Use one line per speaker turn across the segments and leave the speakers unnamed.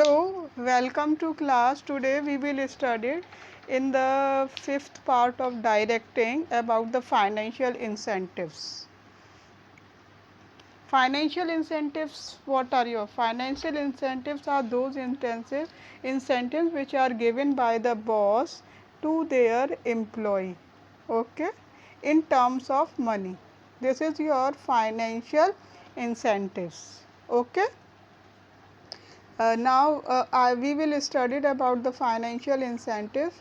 Hello, welcome to class. Today we will study in the fifth part of directing about the financial incentives. Financial incentives, what are your financial incentives? Are those incentives which are given by the boss to their employee, okay, in terms of money. This is your financial incentives, okay. We will study about the financial incentives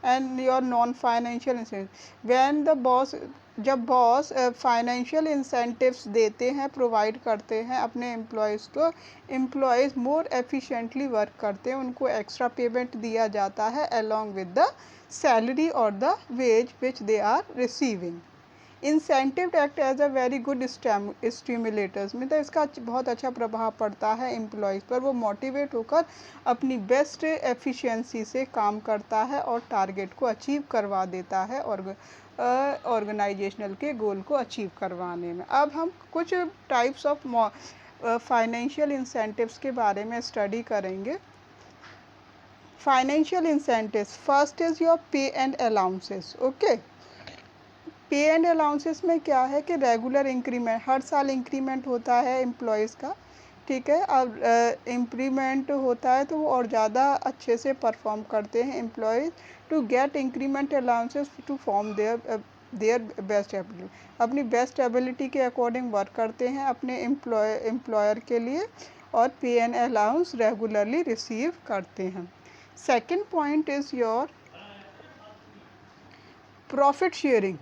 and your non-financial incentives. When the boss जब boss financial incentives देते हैं, provide करते हैं अपने employees को, employees मोर efficiently work करते हैं, उनको एक्स्ट्रा पेमेंट दिया जाता है अलॉन्ग विद द सैलरी और the wage which they are receiving. Incentive act as a very good stimulators, मतलब इसका बहुत अच्छा प्रभाव पड़ता है एम्प्लॉयज़ पर. वो मोटिवेट होकर अपनी बेस्ट एफिशिएंसी से काम करता है और टारगेट को अचीव करवा देता है और ऑर्गेनाइजेशनल के गोल को अचीव करवाने में. अब हम कुछ टाइप्स ऑफ फाइनेंशियल इंसेंटिव्स के बारे में स्टडी करेंगे. Financial incentives, first is your पे एंड अलाउंसेस. ओके, पे एंड अलाउंसेस में क्या है कि रेगुलर इंक्रीमेंट, हर साल इंक्रीमेंट होता है एम्प्लॉयज़ का, ठीक है. अब इंक्रीमेंट होता है तो वो और ज़्यादा अच्छे से परफॉर्म करते हैं employees to get increment allowances to form their best ability. अपनी बेस्ट एबिलिटी के अकॉर्डिंग वर्क करते हैं अपने एम्प्लॉयर के लिए और पे एंड अलाउंस रेगुलरली रिसीव करते हैं. Second point is your profit sharing.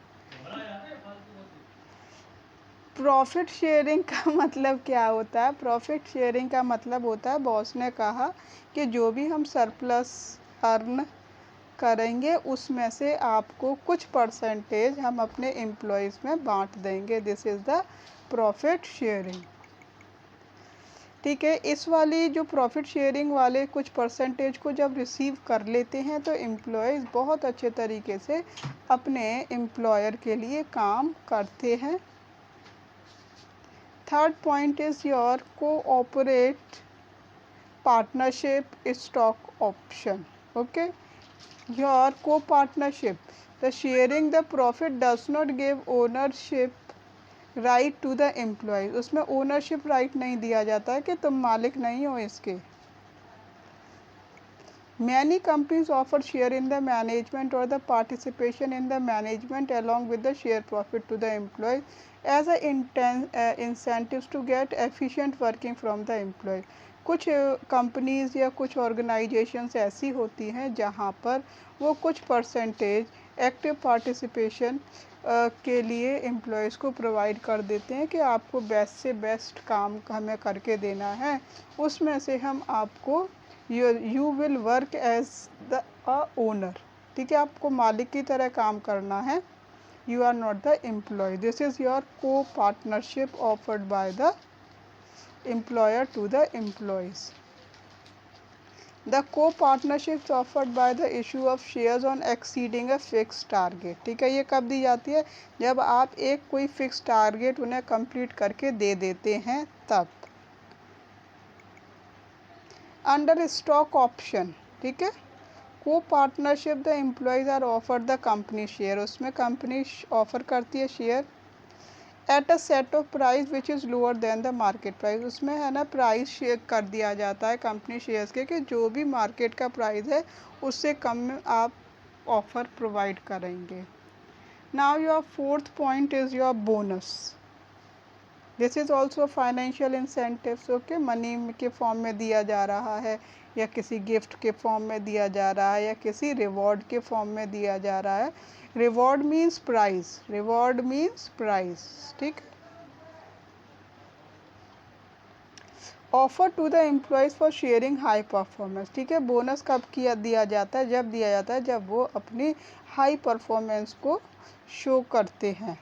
Profit sharing का मतलब क्या होता है? प्रॉफिट शेयरिंग का मतलब होता है, बॉस ने कहा कि जो भी हम सरप्लस अर्न करेंगे उसमें से आपको कुछ परसेंटेज हम अपने एम्प्लॉयज़ में बांट देंगे. This is the profit sharing, ठीक है. इस वाली जो प्रॉफिट शेयरिंग वाले कुछ परसेंटेज को जब रिसीव कर लेते हैं तो एम्प्लॉयज़ बहुत अच्छे तरीके से अपने एम्प्लॉयर के लिए काम करते हैं. Third point is your cooperate partnership stock option. Okay, your co-partnership, the sharing the profit does not give ownership right to the employees. उसमें ownership right नहीं दिया जाता है कि तुम मालिक नहीं हो इसके. Many companies offer share in the management or the participation in the management along with the share profit to the employee as a incentives to get efficient working from the employee. कुछ companies या कुछ organisations ऐसी होती हैं जहाँ पर वो कुछ परसेंटेज एक्टिव पार्टिसिपेशन के लिए एम्प्लॉयज़ को प्रोवाइड कर देते हैं कि आपको बेस्ट से बेस्ट काम हमें करके देना है, उसमें से हम आपको you will work as the owner, ठीक है. आपको मालिक की तरह काम करना है. You are not the employee. This is your co-partnership offered by the employer to the employees. The co-partnerships offered by the issue of shares on exceeding a fixed target. ठीक है, ये कब दी जाती है? जब आप एक कोई फिक्स टारगेट उन्हें कंप्लीट करके दे देते हैं तब. अंडर स्टॉक ऑप्शन, ठीक है, co partnership the employees are offer the company share. उसमें कंपनी ऑफर करती है share at a set of price which is lower than the market price. उसमें है ना प्राइस शेयर कर दिया जाता है कंपनी शेयर्स के कि जो भी मार्केट का प्राइस है उससे कम में आप ऑफर प्रोवाइड करेंगे. Now your fourth point is your bonus. This is also financial incentives. Okay, money के फॉर्म में दिया जा रहा है या किसी गिफ्ट के फॉर्म में दिया जा रहा है या किसी रिवॉर्ड के फॉर्म में दिया जा रहा है. Reward means prize, reward means prize, ठीक. Offer to the employees for sharing high performance, ठीक है. बोनस कब किया दिया जाता है? जब दिया जाता है जब वो अपनी हाई परफॉर्मेंस को शो करते हैं.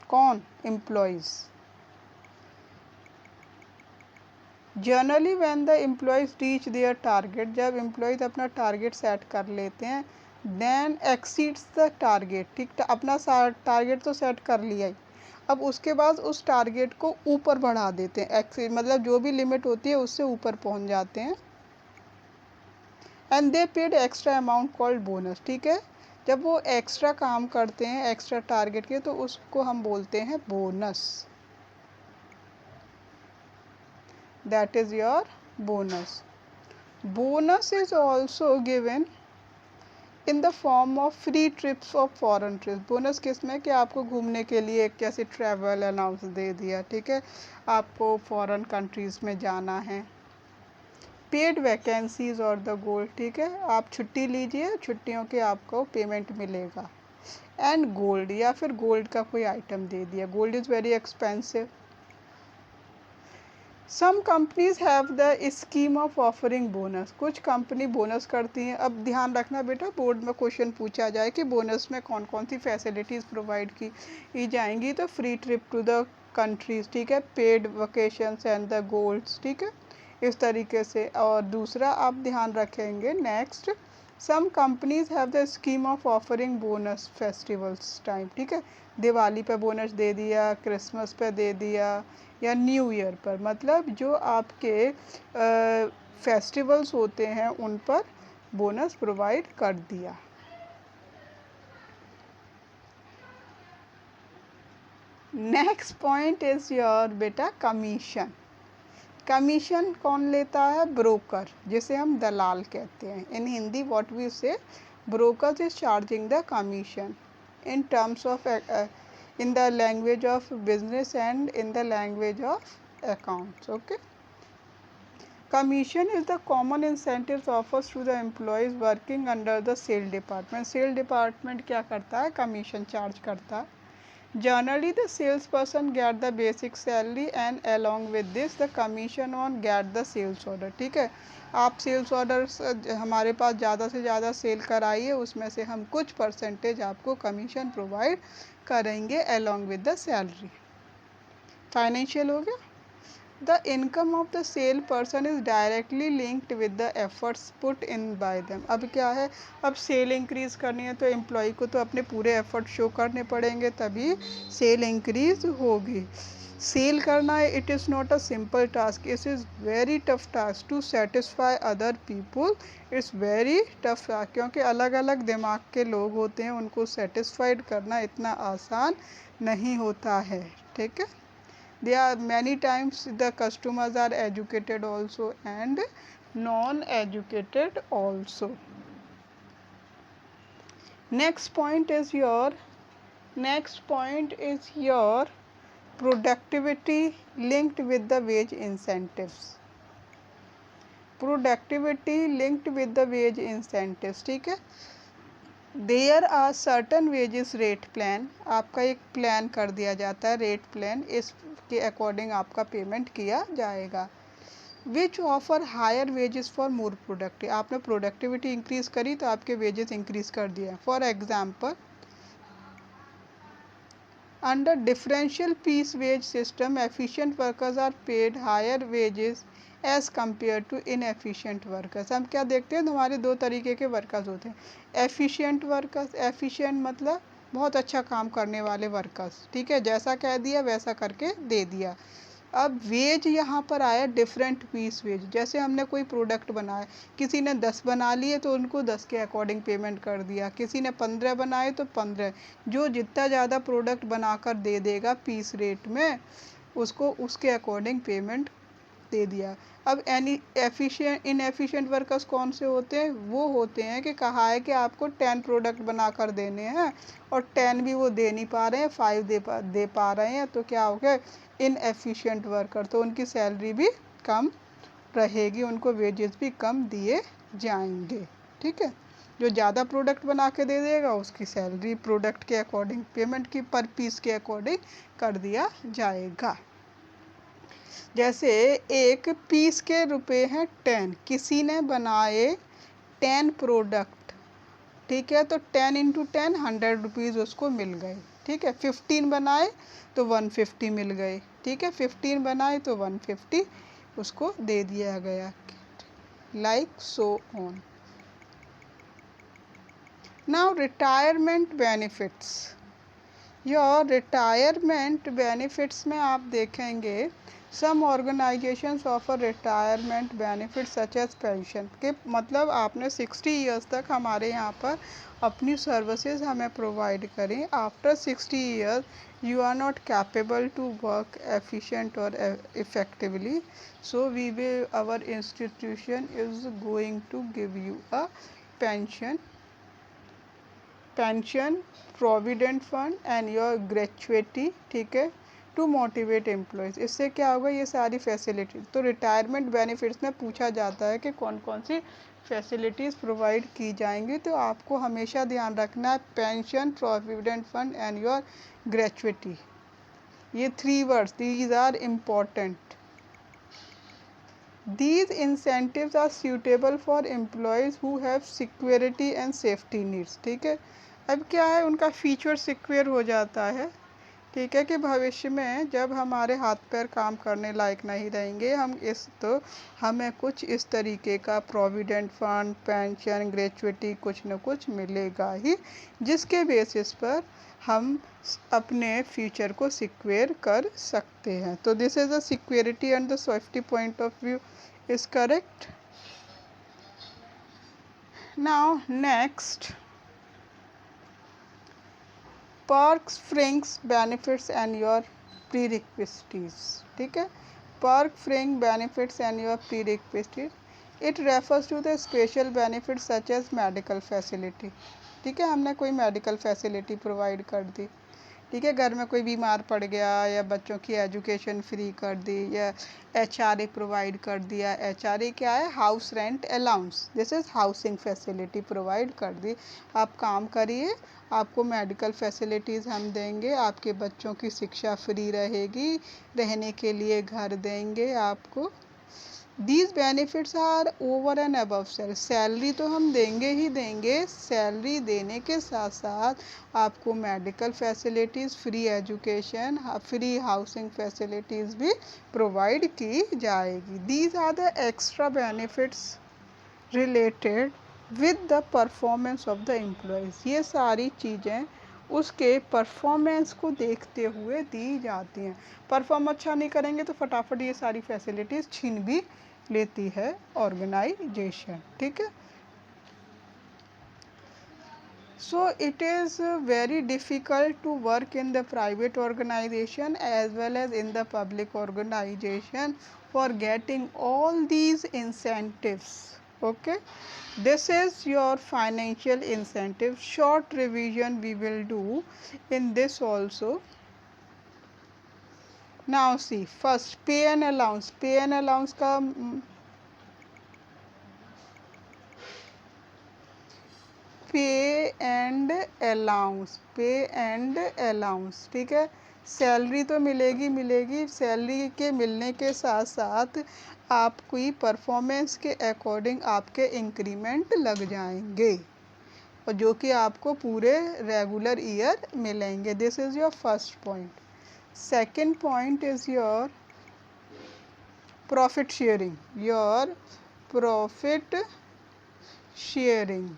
कौन? Employees. Generally when the employees reach their target, जब एम्प्लॉयज़ अपना टारगेट सेट कर लेते हैं, देन एक्सीड्स द टारगेट, ठीक. अपना टारगेट तो सेट कर लिया ही, अब उसके बाद उस टारगेट को ऊपर बढ़ा देते हैं. एक्सीड मतलब जो भी लिमिट होती है उससे ऊपर पहुंच जाते हैं. And they paid extra amount called bonus, ठीक है। जब वो एक्स्ट्रा काम करते हैं एक्स्ट्रा टारगेट के तो उसको हम बोलते हैं bonus, that is your bonus. Bonus is also given in the form of free trips of foreign trips. Bonus किस में कि आपको घूमने के लिए एक कैसे ट्रैवल अलाउंस दे दिया, ठीक है, आपको फॉरेन कंट्रीज़ में जाना है। पेड वैकेंसीज और द गोल्ड, ठीक है, आप छुट्टी लीजिए, छुट्टियों के आपको पेमेंट मिलेगा। एंड गोल्ड या फिर गोल्ड का कोई आइटम दे दिया, gold is very expensive. Some companies have the scheme of offering bonus, कुछ कंपनी बोनस करती हैं। अब ध्यान रखना बेटा, बोर्ड में क्वेश्चन पूछा जाए कि बोनस में कौन कौन सी फैसिलिटीज़ प्रोवाइड की जाएंगी, तो free trip to the countries, ठीक है, paid vacations and the golds, ठीक है, इस तरीके से। और दूसरा आप ध्यान रखेंगे next, some companies have the scheme of offering bonus festivals time, ठीक है, दिवाली पे बोनस दे दिया, क्रिसमस पे दे दिया या न्यू ईयर पर, मतलब जो आपके फेस्टिवल्स होते हैं उन पर बोनस प्रोवाइड कर दिया। नेक्स्ट पॉइंट इज योर बेटा कमीशन। कमीशन कौन लेता है? ब्रोकर, जिसे हम दलाल कहते हैं। इन हिंदी व्हाट वी से, broker is charging the commission in terms of in the language of business and in the language of accounts, okay. Commission is the common incentives offers to the employees working under the sale department. Sale department क्या करता है? commission charge करता है। Generally the salesperson get the basic salary and along with this the commission on get the sales order, ठीक है, आप sales order हमारे पास ज़्यादा से ज़्यादा सेल कराइए, उसमें से हम कुछ परसेंटेज आपको कमीशन प्रोवाइड करेंगे along with the salary। Financial हो गया। The income of the sale person is directly linked with the efforts put in by them। अब क्या है, अब सेल इंक्रीज करनी है तो एम्प्लॉय को तो अपने पूरे एफर्ट शो करने पड़ेंगे, तभी सेल इंक्रीज होगी। सेल करना है, it is not a simple task, it is very tough task to satisfy other people, it's very tough task, क्योंकि अलग अलग दिमाग के लोग होते हैं, उनको सेटिस्फाइड करना इतना आसान नहीं होता है, ठीक है। There are many times the customers are educated also and non-educated also. Next point is your productivity linked with the wage incentives. Productivity linked with the wage incentives, ठीक है। There are certain wages rate plan, आपका एक plan कर दिया जाता है, rate plan, इसके according आपका पेमेंट किया जाएगा। Which offer higher wages for more productive, आपने प्रोडक्टिविटी इंक्रीज करी तो आपके वेजेस इंक्रीज कर दिए। For example, under differential piece wage system efficient workers are paid higher wages as compare to inefficient workers. हम क्या देखते हैं, हमारे दो तरीके के वर्कर्स होते हैं, एफिशिएंट वर्कर्स, एफिशिएंट मतलब बहुत अच्छा काम करने वाले वर्कर्स, ठीक है, जैसा कह दिया वैसा करके दे दिया। अब वेज यहाँ पर आया डिफरेंट पीस वेज, जैसे हमने कोई प्रोडक्ट बनाया, किसी ने 10 बना लिए तो उनको 10 के अकॉर्डिंग पेमेंट कर दिया, किसी ने 15 बनाए तो 15, जो जितना ज़्यादा प्रोडक्ट बनाकर दे देगा पीस रेट में, उसको उसके अकॉर्डिंग पेमेंट दे दिया। अब इनएफिशिएंट वर्कर्स कौन से होते हैं? वो होते हैं कि कहा है कि आपको 10 प्रोडक्ट बनाकर देने हैं और 10 भी वो दे नहीं पा रहे हैं, 5 दे पा रहे हैं, तो क्या हो गया, इनएफिशिएंट वर्कर, तो उनकी सैलरी भी कम रहेगी, उनको वेजेस भी कम दिए जाएंगे, ठीक है। जो ज़्यादा प्रोडक्ट बना के दे देगा उसकी सैलरी प्रोडक्ट के अकॉर्डिंग, पेमेंट की पर पीस के अकॉर्डिंग कर दिया जाएगा। जैसे एक पीस के रुपए हैं 10, किसी ने बनाए 10 प्रोडक्ट, ठीक है, तो 10 इंटू 10 100 रुपीज़ उसको मिल गए, ठीक है। 15 बनाए तो 150 मिल गए, ठीक है, 15 बनाए तो 150 उसको दे दिया गया, like so on. Now retirement benefits, your retirement benefits में आप देखेंगे some organisations offer retirement benefit such as pension, के मतलब आपने 60 ईयर्स तक हमारे यहाँ पर अपनी सर्विसेज हमें प्रोवाइड करें. After 60 years you are not capable to work efficient और effectively, so we will our institution is going to give you a pension, provident fund and your gratuity. ठीक है, टू मोटिवेट एम्प्लॉयज़. इससे क्या होगा, ये सारी facility. तो retirement benefits में पूछा जाता है कि कौन कौन सी फैसिलिटीज़ प्रोवाइड की जाएंगी. तो आपको हमेशा ध्यान रखना है pension, provident fund and your gratuity. ये 3 words, these are important. These incentives are suitable for employees who have security and safety needs. ठीक है, अब क्या है, उनका फीचर सिक्योर हो जाता है. ठीक है, कि भविष्य में जब हमारे हाथ पैर काम करने लायक नहीं रहेंगे हम इस, तो हमें कुछ इस तरीके का प्रोविडेंट फंड, पेंशन, ग्रेचुइटी कुछ न कुछ मिलेगा ही, जिसके बेसिस पर हम अपने फ्यूचर को सिक्योर कर सकते हैं. तो this is the security and the safety point of view is correct. Now next, perks, fringe, benefits and your prerequisites. ठीक है, perk, fringe, benefits and your prerequisites. It refers to the special benefits such as medical facility. ठीक है, हमने कोई medical facility provide कर दी. ठीक है, घर में कोई बीमार पड़ गया या बच्चों की एजुकेशन फ्री कर दी, या HRA प्रोवाइड कर दिया. HRA क्या है, house rent allowance. This is housing facility provide कर दी. आप काम करिए, आपको मेडिकल फैसिलिटीज़ हम देंगे, आपके बच्चों की शिक्षा फ्री रहेगी, रहने के लिए घर देंगे आपको. These benefits are over and above salary. Salary तो हम देंगे ही देंगे, सैलरी देने के साथ साथ आपको medical facilities, free education, free housing facilities भी प्रोवाइड की जाएगी. These are the extra benefits related with the performance of the employees. ये सारी चीज़ें उसके परफॉर्मेंस को देखते हुए दी जाती हैं. परफॉर्म अच्छा नहीं करेंगे तो फटाफट ये सारी फैसिलिटीज़ छीन भी लेती है ऑर्गेनाइजेशन. ठीक है, so it is very difficult to work in the private organization as well as in the public organization for getting all these incentives. Okay, this is your financial incentive. Short revision we will do in this also. Now see, first pay and allowance. Pay and allowance का पे and allowance, पे and allowance. ठीक है, salary तो मिलेगी मिलेगी, salary के मिलने के साथ साथ आपकी परफॉर्मेंस के अकॉर्डिंग आपके इंक्रीमेंट लग जाएंगे, और जो कि आपको पूरे रेगुलर ईयर मिलेंगे. This is your first point. Second point is your profit sharing. Your profit sharing.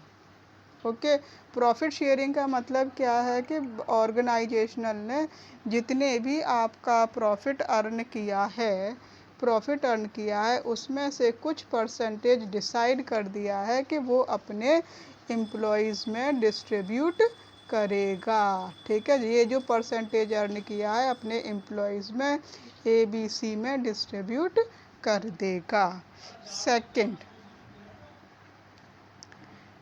Okay, profit sharing का मतलब क्या है कि ऑर्गेनाइजेशनल ने जितने भी आपका प्रॉफिट अर्न किया है, उसमें से कुछ परसेंटेज डिसाइड कर दिया है कि वो अपने एम्प्लॉयज़ में डिस्ट्रीब्यूट करेगा. ठीक है, ये जो परसेंटेज अर्न किया है अपने एम्प्लॉयज़ में ABC में डिस्ट्रीब्यूट कर देगा. Second,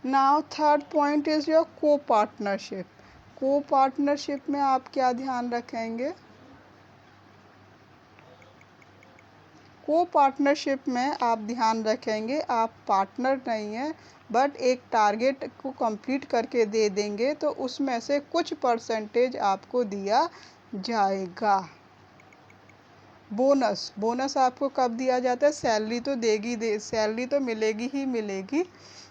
now third point is your को पार्टनरशिप. को पार्टनरशिप में आप क्या ध्यान रखेंगे, को पार्टनरशिप में आप ध्यान रखेंगे आप पार्टनर नहीं हैं, बट एक टारगेट को कंप्लीट करके दे देंगे तो उसमें से कुछ परसेंटेज आपको दिया जाएगा. बोनस, बोनस आपको कब दिया जाता है, सैलरी तो सैलरी तो मिलेगी ही मिलेगी,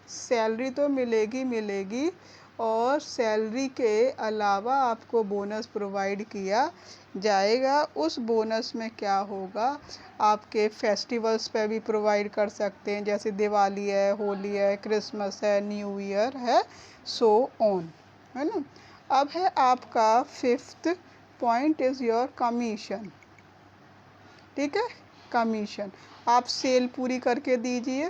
सैलरी तो मिलेगी, और सैलरी के अलावा आपको बोनस प्रोवाइड किया जाएगा. उस बोनस में क्या होगा, आपके फेस्टिवल्स पे भी प्रोवाइड कर सकते हैं, जैसे दिवाली है, होली है, क्रिसमस है, न्यू ईयर है, सो ऑन, है ना. अब है आपका fifth point is your commission. ठीक है। कमीशन, आप सेल पूरी करके दीजिए,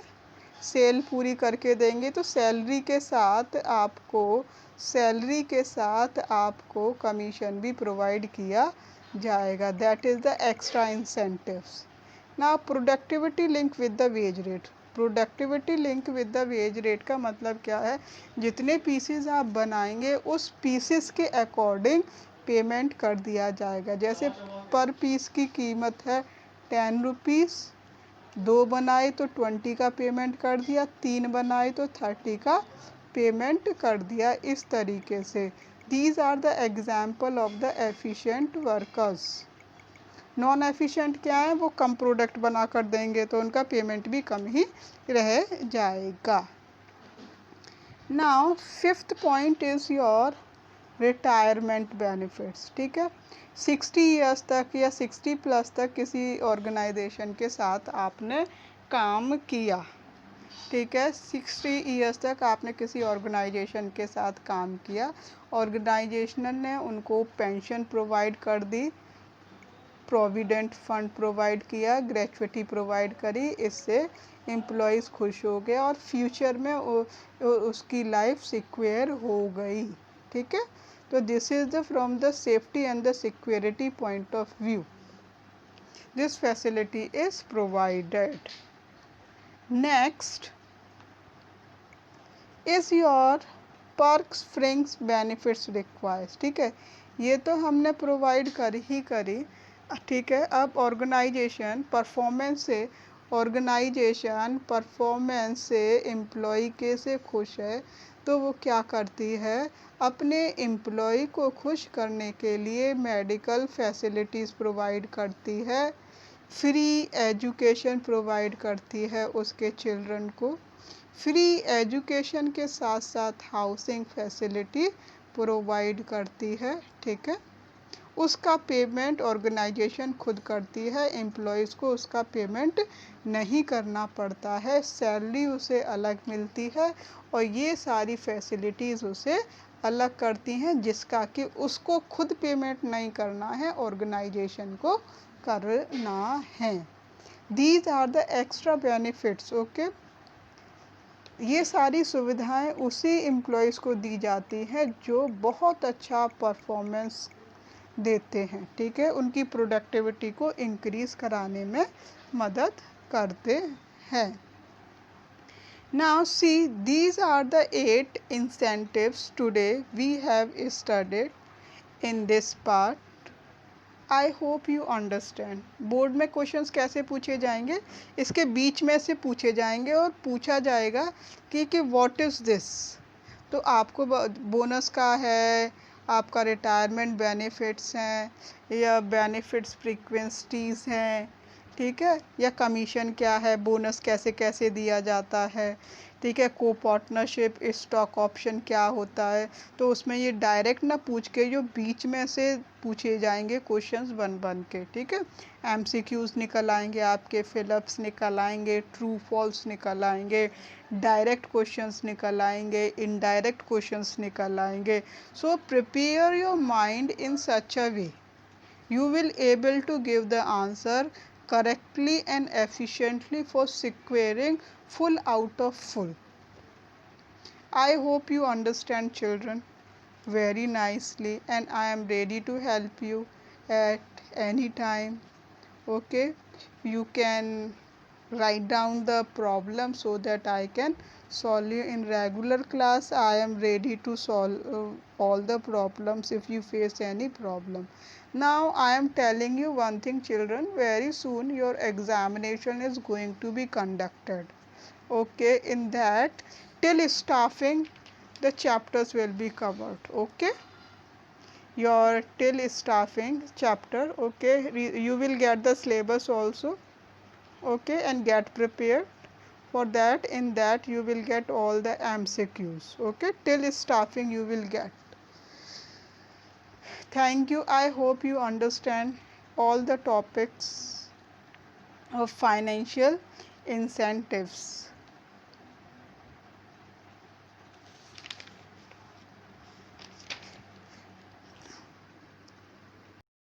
सेल पूरी करके देंगे तो सैलरी के साथ आपको कमीशन भी प्रोवाइड किया जाएगा। That is the extra incentives. Now productivity link with the wage rate. Productivity link with the wage rate का मतलब क्या है, जितने पीसेस आप बनाएंगे उस पीसेस के अकॉर्डिंग पेमेंट कर दिया जाएगा। जैसे पर पीस की कीमत है 10 रुपीज़, 2 बनाए तो 20 का पेमेंट कर दिया, 3 बनाए तो 30 का पेमेंट कर दिया, इस तरीके से। These are the example of the efficient workers. Non efficient क्या है, वो कम प्रोडक्ट बना कर देंगे तो उनका पेमेंट भी कम ही रह जाएगा। Now fifth point is your retirement benefits. ठीक है, 60 ईयर्स तक या 60 प्लस तक किसी ऑर्गेनाइजेशन के साथ आपने काम किया, ठीक है, 60 ईयर्स तक आपने किसी ऑर्गेनाइजेशन के साथ काम किया, ऑर्गेनाइजेशन ने उनको पेंशन प्रोवाइड कर दी, प्रोविडेंट फंड प्रोवाइड किया, ग्रेचुइटी प्रोवाइड करी, इससे एम्प्लॉयज़ खुश हो गए और फ्यूचर में उसकी लाइफ सिक्योर हो गई। ठीक है, तो this is the from the safety and the security point of view this facility is provided. Next is your perks fringes benefits requires. ठीक है, ये तो हमने प्रोवाइड करी, ठीक है। अब ऑर्गेनाइजेशन परफॉर्मेंस से एम्प्लॉय के से खुश है, तो वो क्या करती है, अपने एम्प्लॉय को खुश करने के लिए मेडिकल फैसिलिटीज़ प्रोवाइड करती है, फ्री एजुकेशन प्रोवाइड करती है उसके चिल्ड्रन को, फ्री एजुकेशन के साथ साथ हाउसिंग फैसिलिटी प्रोवाइड करती है। ठीक है, उसका पेमेंट ऑर्गेनाइजेशन खुद करती है, एम्प्लॉयज़ को उसका पेमेंट नहीं करना पड़ता है, सैलरी उसे अलग मिलती है और ये सारी फैसिलिटीज़ उसे अलग करती हैं, जिसका कि उसको खुद पेमेंट नहीं करना है, ऑर्गेनाइजेशन को करना है। These are the extra benefits. Okay, ये सारी सुविधाएं उसी एम्प्लॉयज़ को दी जाती हैं जो बहुत अच्छा परफॉर्मेंस देते हैं। ठीक है, उनकी प्रोडक्टिविटी को इंक्रीज कराने में मदद करते हैं। Now see, these are the 8 incentives today we have studied in this part. I hope you understand. Board में क्वेश्चंस कैसे पूछे जाएंगे, इसके बीच में से पूछे जाएंगे और पूछा जाएगा कि व्हाट इज़ दिस, तो आपको बोनस का है, आपका रिटायरमेंट बेनिफिट्स हैं या बेनिफिट्स फ्रीक्वेंसीज हैं, ठीक है, या कमीशन क्या है, बोनस कैसे कैसे दिया जाता है, ठीक है, को पार्टनरशिप स्टॉक ऑप्शन क्या होता है, तो उसमें ये डायरेक्ट ना पूछ के जो बीच में से पूछे जाएंगे क्वेश्चंस बन के। ठीक है, एमसीक्यूज निकल आएंगे आपके, फिलअप्स निकल आएंगे, ट्रू फॉल्स निकल आएंगे, डायरेक्ट क्वेश्चंस निकल आएंगे, इनडायरेक्ट क्वेश्चंस निकल आएंगे। So prepare your mind in such a way you will able to give the answer correctly and efficiently for securing full out of full. I hope you understand, children, very nicely, and I am ready to help you at any time. Okay, you can write down the problem so that I can solve you in regular class. I am ready to solve all the problems if you face any problem. Now I am telling you one thing, children, very soon your examination is going to be conducted. Okay, in that till staffing the chapters will be covered. Okay, your till staffing chapter. Okay, you will get the syllabus also. Okay, and get prepared for that. In that you will get all the MCQs. Okay, till staffing you will get. Thank you. I hope you understand all the topics of financial incentives.